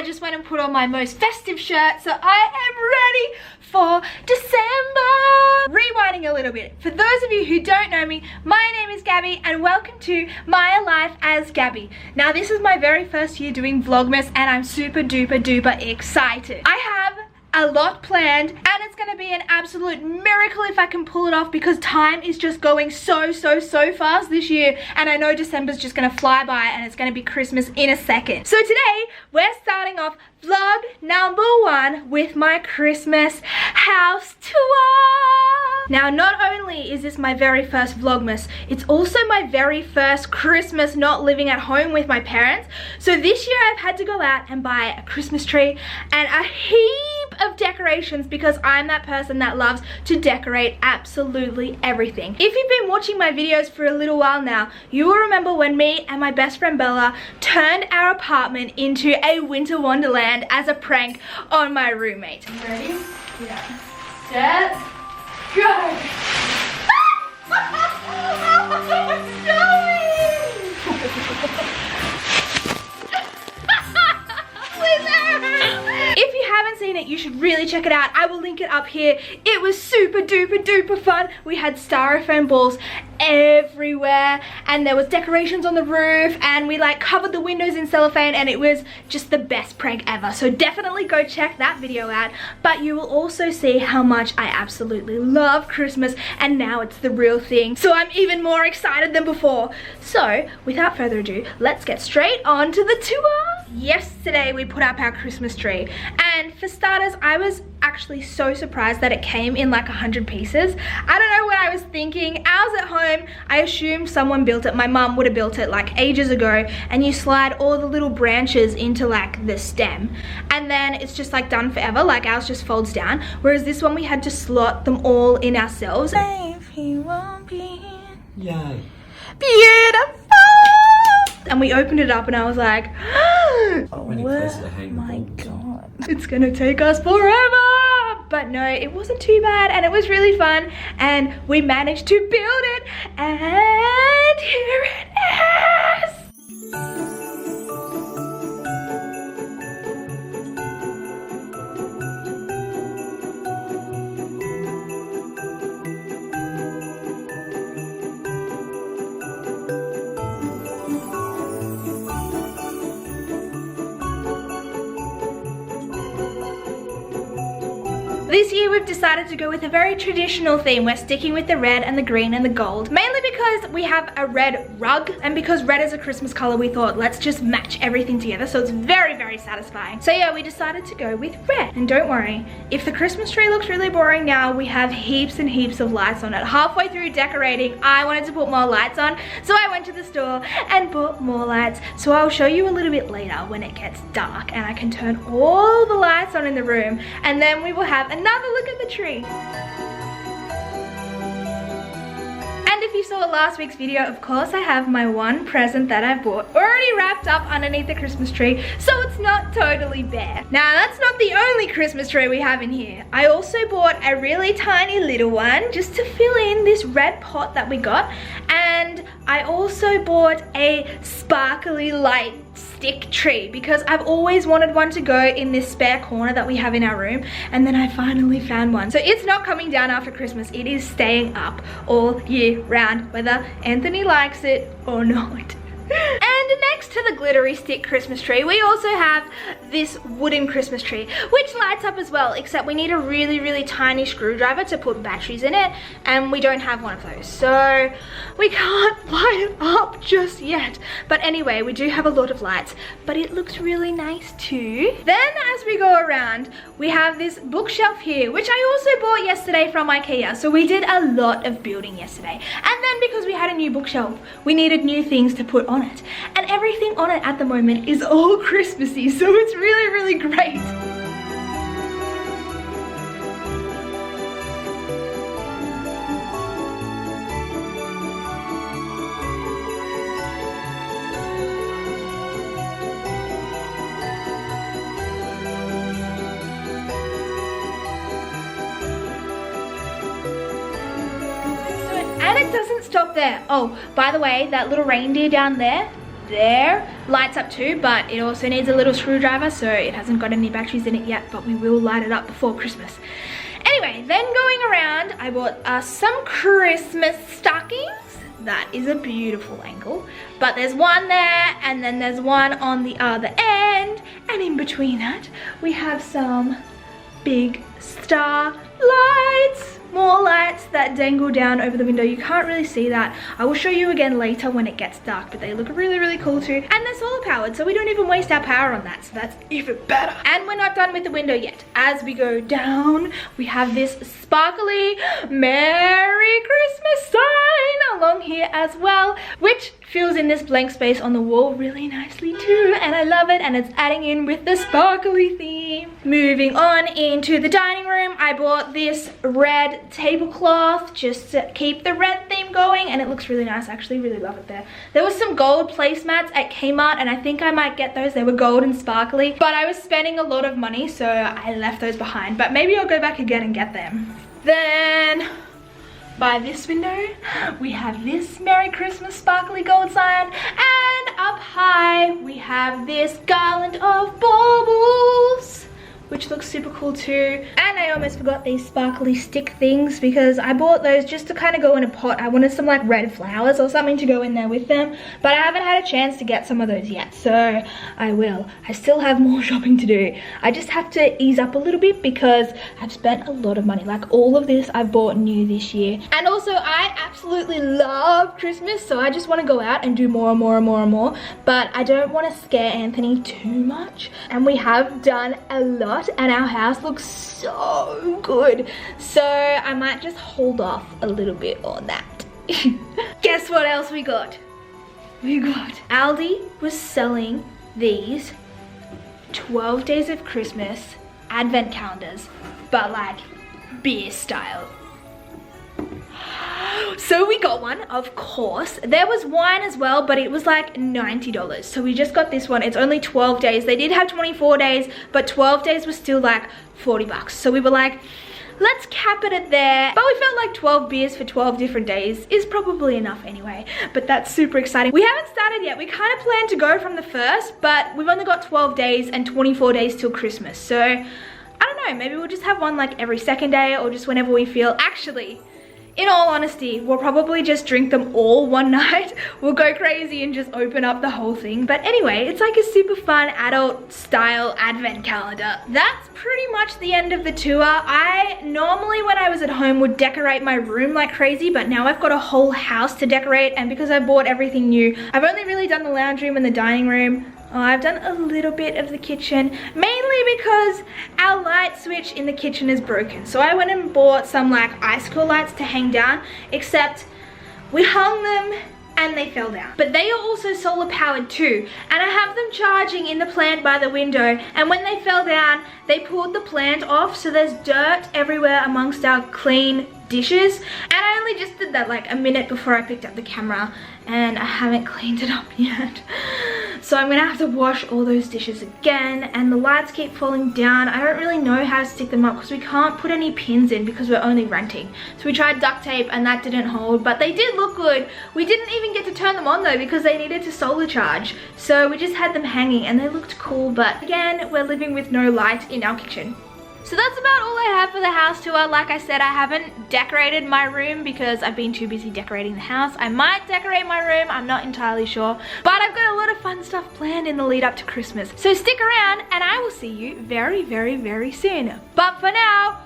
I just went and put on my most festive shirt, so I am ready for December. Rewinding a little bit, for those of you who don't know me, my name is Gabby and welcome to My Life as Gabby. Now this is my very first year doing Vlogmas and I'm super duper excited. I have a lot planned and it's gonna be an absolute miracle if I can pull it off, because time is just going so fast this year, and I know December's just gonna fly by and it's gonna be Christmas in a second. So today we're starting off vlog number 1 with my Christmas house tour. Now not only is this my very first Vlogmas, it's also my very first Christmas not living at home with my parents. So this year I've had to go out and buy a Christmas tree and a heap of decorations, because I'm that person that loves to decorate absolutely everything. If you've been watching my videos for a little while now, you will remember when me and my best friend Bella turned our apartment into a Winter Wonderland as a prank on my roommate. You ready? Yeah. Set, go! If you haven't seen it, you should really check it out. I will link it up here. It was super duper fun. We had styrofoam balls everywhere and there was decorations on the roof and we like covered the windows in cellophane, and it was just the best prank ever. So definitely go check that video out. But you will also see how much I absolutely love Christmas, and now it's the real thing. So I'm even more excited than before. So without further ado, let's get straight on to the tour. Yesterday we put up our Christmas tree, and for starters I was actually so surprised that it came in like 100 pieces. I don't know what I was thinking. I was at home, I assumed someone built it. My mum would have built it like ages ago, and you slide all the little branches into like the stem and then it's just like done forever. Like ours just folds down, whereas this one we had to slot them all in ourselves. He won't be Yay. beautiful. And we opened it up and I was like, Not many places to hang my the balls. god, it's gonna take us forever. But no, it wasn't too bad and it was really fun, and we managed to build it, and here it is. This year we've decided to go with a very traditional theme. We're sticking with the red and the green and the gold, mainly because we have a red rug, and because red is a Christmas color, we thought let's just match everything together, so it's very satisfying. So yeah, we decided to go with red. And don't worry, if the Christmas tree looks really boring now, we have heaps and heaps of lights on it. Halfway through decorating, I wanted to put more lights on, so I went to the store and bought more lights. So I'll show you a little bit later when it gets dark and I can turn all the lights on in the room, and then we will have another look at the tree. And if you saw last week's video, of course I have my one present that I bought already wrapped up underneath the Christmas tree, so it's not totally bare. Now that's not the only Christmas tree we have in here. I also bought a really tiny little one just to fill in this red pot that we got, and I also bought a sparkly light stick tree because I've always wanted one to go in this spare corner that we have in our room, and then I finally found one. So it's not coming down after Christmas, it is staying up all year round, whether Anthony likes it or not. And next to the glittery stick Christmas tree, we also have this wooden Christmas tree, which lights up as well, except we need a really tiny screwdriver to put batteries in it, and we don't have one of those, so we can't light it up just yet. But anyway, we do have a lot of lights, but it looks really nice too. Then as we go around, we have this bookshelf here, which I also bought yesterday from IKEA, so we did a lot of building yesterday. And then because we had a new bookshelf, we needed new things to put on it, and everything on it at the moment is all Christmassy, so it's really great. And it doesn't stop there. Oh, by the way, that little reindeer down there, there lights up too, but it also needs a little screwdriver, so it hasn't got any batteries in it yet, but we will light it up before Christmas. Anyway, then going around, I bought us some Christmas stockings. That is a beautiful angle, but there's one there and then there's one on the other end, and in between that we have some big star lights, more lights that dangle down over the window. You can't really see that. I will show you again later when it gets dark, but they look really, really cool too. And they're solar powered, so we don't even waste our power on that, so that's even better. And we're not done with the window yet. As we go down, we have this sparkly Merry Christmas sign along here as well, which fills in this blank space on the wall really nicely too, and I love it, and it's adding in with the sparkly theme. Moving on into the dining room, I bought this red tablecloth just to keep the red theme going, and it looks really nice. I actually really love it there. There was some gold placemats at Kmart, and I think I might get those. They were gold and sparkly, but I was spending a lot of money, so I left those behind, but maybe I'll go back again and get them. Then by this window, we have this Merry Christmas sparkly gold sign, and up high, we have this garland of baubles, which looks super cool too. And I almost forgot these sparkly stick things, because I bought those just to kind of go in a pot. I wanted some like red flowers or something to go in there with them, but I haven't had a chance to get some of those yet, so I will. I still have more shopping to do. I just have to ease up a little bit because I've spent a lot of money. Like all of this I've bought new this year. And also I absolutely love Christmas, so I just want to go out and do more and more and more and more, but I don't want to scare Anthony too much. And we have done a lot, and our house looks so good, so I might just hold off a little bit on that. Guess what else we got? Aldi was selling these 12 days of Christmas advent calendars, but like beer style. So we got one, of course. There was wine as well, but it was like $90. So we just got this one. It's only 12 days. They did have 24 days, but 12 days was still like 40 bucks. So we were like, let's cap it at there. But we felt like 12 beers for 12 different days is probably enough anyway. But that's super exciting. We haven't started yet. We kind of planned to go from the 1st, but we've only got 12 days and 24 days till Christmas. So I don't know, maybe we'll just have one like every second day or just whenever we feel. Actually, in all honesty, we'll probably just drink them all one night. We'll go crazy and just open up the whole thing. But anyway, it's like a super fun adult style advent calendar. That's pretty much the end of the tour. I normally, when I was at home, would decorate my room like crazy, but now I've got a whole house to decorate, and because I bought everything new, I've only really done the lounge room and the dining room. I've done a little bit of the kitchen, mainly because our light switch in the kitchen is broken. So I went and bought some like icicle lights to hang down, except we hung them and they fell down. But they are also solar powered too, and I have them charging in the plant by the window, and when they fell down, they pulled the plant off, so there's dirt everywhere amongst our clean dishes. And I only just did that like a minute before I picked up the camera, and I haven't cleaned it up yet. So I'm gonna have to wash all those dishes again, and the lights keep falling down. I don't really know how to stick them up because we can't put any pins in because we're only renting. So we tried duct tape and that didn't hold, but they did look good. We didn't even get to turn them on though because they needed to solar charge. So we just had them hanging and they looked cool, but again, we're living with no light in our kitchen. So that's about all I have for the house tour. Like I said, I haven't decorated my room because I've been too busy decorating the house. I might decorate my room, I'm not entirely sure. But I've got a lot of fun stuff planned in the lead up to Christmas. So stick around and I will see you very, very, very soon. But for now,